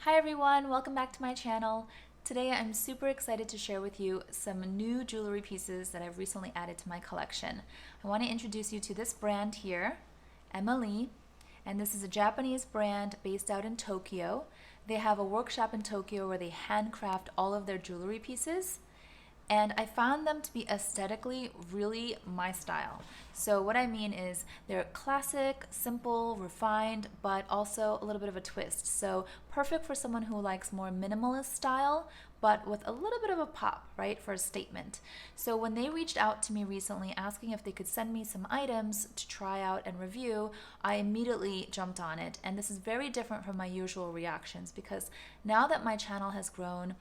Hi everyone, welcome back to my channel. Today I'm super excited to share with you some new jewelry pieces that I've recently added to my collection. I want to introduce you to this brand here, EMILI, and this is a Japanese brand based out in Tokyo. They have a workshop in Tokyo where they handcraft all of their jewelry pieces. And I found them to be aesthetically really my style. So what I mean is they're classic, simple, refined, but also a little bit of a twist. So perfect for someone who likes more minimalist style, but with a little bit of a pop, right, for a statement. So when they reached out to me recently asking if they could send me some items to try out and review, I immediately jumped on it. And this is very different from my usual reactions because now that my channel has grown,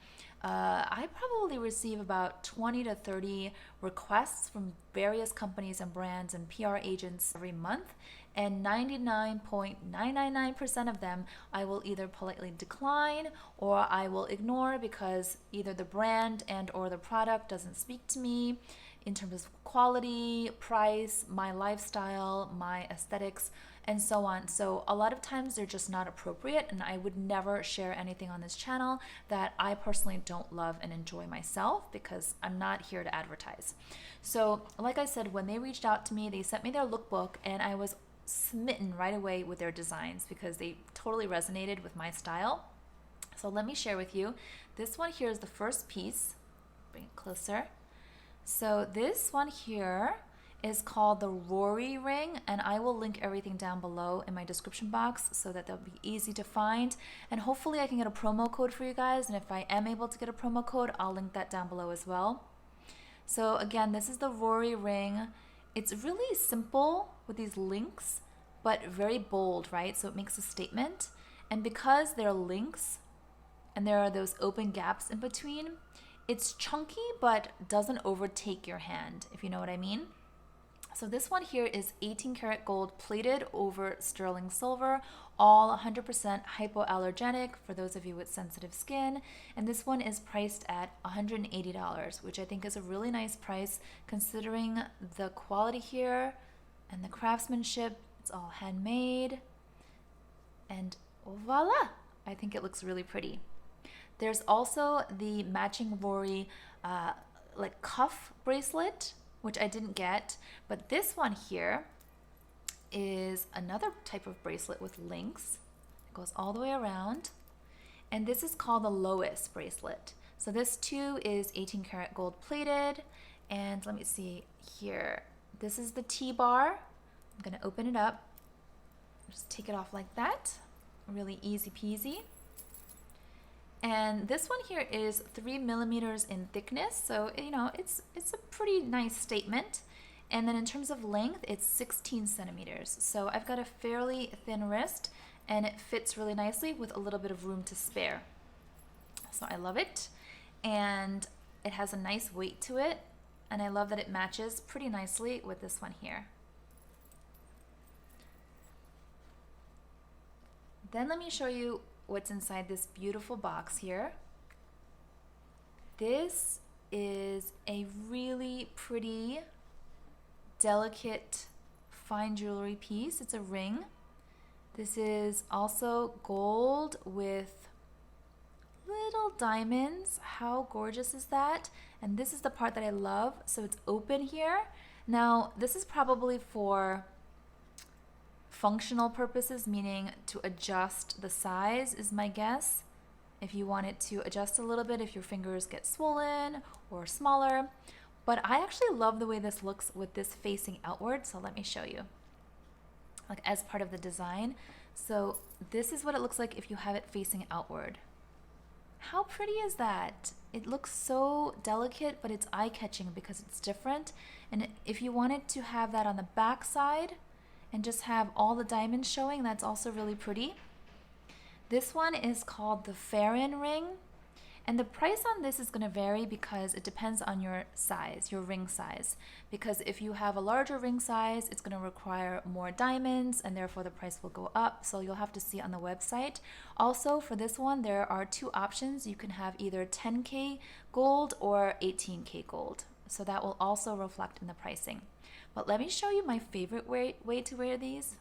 I probably receive about 20 to 30 requests from various companies and brands and PR agents every month, and 99.999% of them I will either politely decline or I will ignore because either the brand and or the product doesn't speak to me in terms of quality, price, my lifestyle, my aesthetics, and so on. So a lot of times they're just not appropriate, and I would never share anything on this channel that I personally don't love and enjoy myself because I'm not here to advertise. So like I said, when they reached out to me, they sent me their lookbook and I was smitten right away with their designs because they totally resonated with my style. So let me share with you. This one here is the first piece. Bring it closer. So this one here is called the Rory Ring, and I will link everything down below in my description box so that they'll be easy to find, and hopefully I can get a promo code for you guys, and if I am able to get a promo code, I'll link that down below as well. So again, this is the Rory Ring. It's really simple with these links, but very bold, right? So it makes a statement, and because they're links and there are those open gaps in between, it's chunky but doesn't overtake your hand, if you know what I mean. So this one here is 18 karat gold plated over sterling silver, all 100% hypoallergenic for those of you with sensitive skin. And this one is priced at $180, which I think is a really nice price considering the quality here and the craftsmanship. It's all handmade. And voila! I think it looks really pretty. There's also the matching Rory like cuff bracelet, which I didn't get, but this one here is another type of bracelet with links. It goes all the way around, and this is called the Lois bracelet. So this too is 18 karat gold plated, and let me see here. This is the T-bar. I'm gonna open it up. Just take it off like that. Really easy peasy. And this one here is 3 millimeters in thickness, so you know it's a pretty nice statement. And then in terms of length, it's 16 centimeters. So I've got a fairly thin wrist, and it fits really nicely with a little bit of room to spare. So I love it, and it has a nice weight to it, and I love that it matches pretty nicely with this one here. Then let me show you what's inside this beautiful box here. This is a really pretty, delicate, fine jewelry piece. It's a ring. This is also gold with little diamonds. How gorgeous is that? And this is the part that I love. So it's open here. Now, this is probably for functional purposes, meaning to adjust the size is my guess. If you want it to adjust a little bit, if your fingers get swollen or smaller. But I actually love the way this looks with this facing outward, so let me show you. Like as part of the design. So this is what it looks like if you have it facing outward. How pretty is that? It looks so delicate, but it's eye-catching because it's different. And if you wanted to have that on the back side, and just have all the diamonds showing, that's also really pretty. This one is called the Pharyn Ring, and the price on this is going to vary because it depends on your size, your ring size. Because if you have a larger ring size, it's going to require more diamonds, and therefore the price will go up. So you'll have to see on the website. Also, for this one, there are two options. You can have either 10K gold or 18K gold. So that will also reflect in the pricing. But let me show you my favorite way to wear these.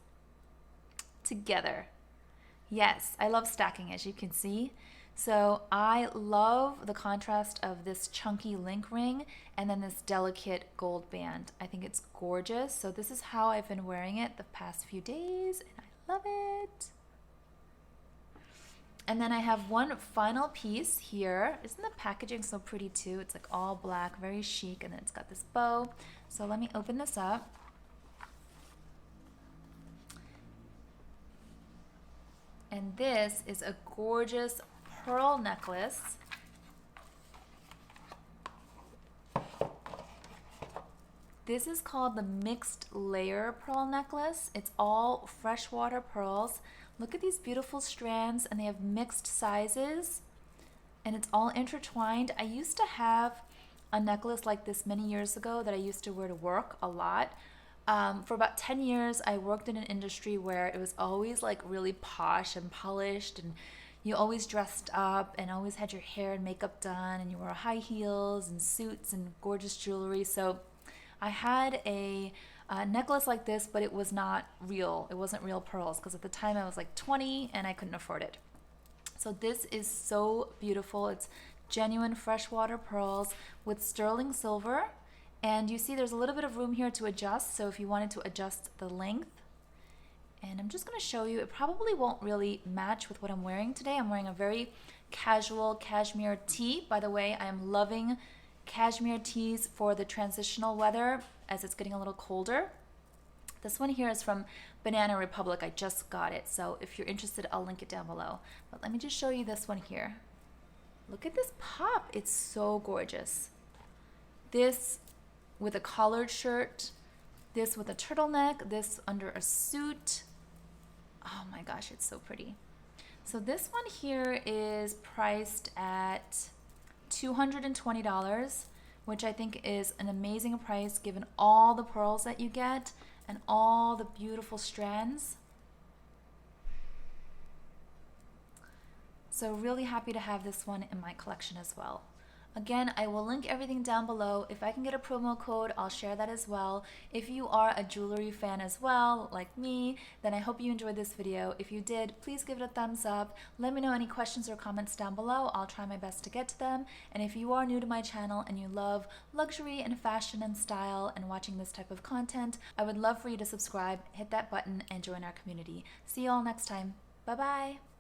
Together. Yes, I love stacking, as you can see. So I love the contrast of this chunky link ring and then this delicate gold band. I think it's gorgeous. So this is how I've been wearing it the past few days, and I love it. And then I have one final piece here. Isn't the packaging so pretty too? It's like all black, very chic, and then it's got this bow. So let me open this up. And this is a gorgeous pearl necklace. This is called the mixed layer pearl necklace. It's all freshwater pearls. Look at these beautiful strands, and they have mixed sizes, and it's all intertwined. I used to have a necklace like this many years ago that I used to wear to work a lot. For about 10 years, I worked in an industry where it was always like really posh and polished, and you always dressed up and always had your hair and makeup done, and you wore high heels and suits and gorgeous jewelry. So I had a necklace like this, but it was not real. It wasn't real pearls because at the time I was like 20 and I couldn't afford it. So this is so beautiful. It's genuine freshwater pearls with sterling silver. And you see there's a little bit of room here to adjust, so if you wanted to adjust the length. And I'm just going to show you, it probably won't really match with what I'm wearing today. I'm wearing a very casual cashmere tee. By the way, I am loving cashmere tees for the transitional weather as it's getting a little colder. This one here is from Banana Republic. I just got it, so if you're interested, I'll link it down below. But let me just show you this one here. Look at this pop. It's so gorgeous. This with a collared shirt, this with a turtleneck, this under a suit. Oh my gosh, it's so pretty. So this one here is priced at $220, which I think is an amazing price given all the pearls that you get and all the beautiful strands. So really happy to have this one in my collection as well. Again, I will link everything down below. If I can get a promo code, I'll share that as well. If you are a jewelry fan as well, like me, then I hope you enjoyed this video. If you did, please give it a thumbs up. Let me know any questions or comments down below. I'll try my best to get to them. And if you are new to my channel and you love luxury and fashion and style and watching this type of content, I would love for you to subscribe, hit that button, and join our community. See you all next time. Bye-bye.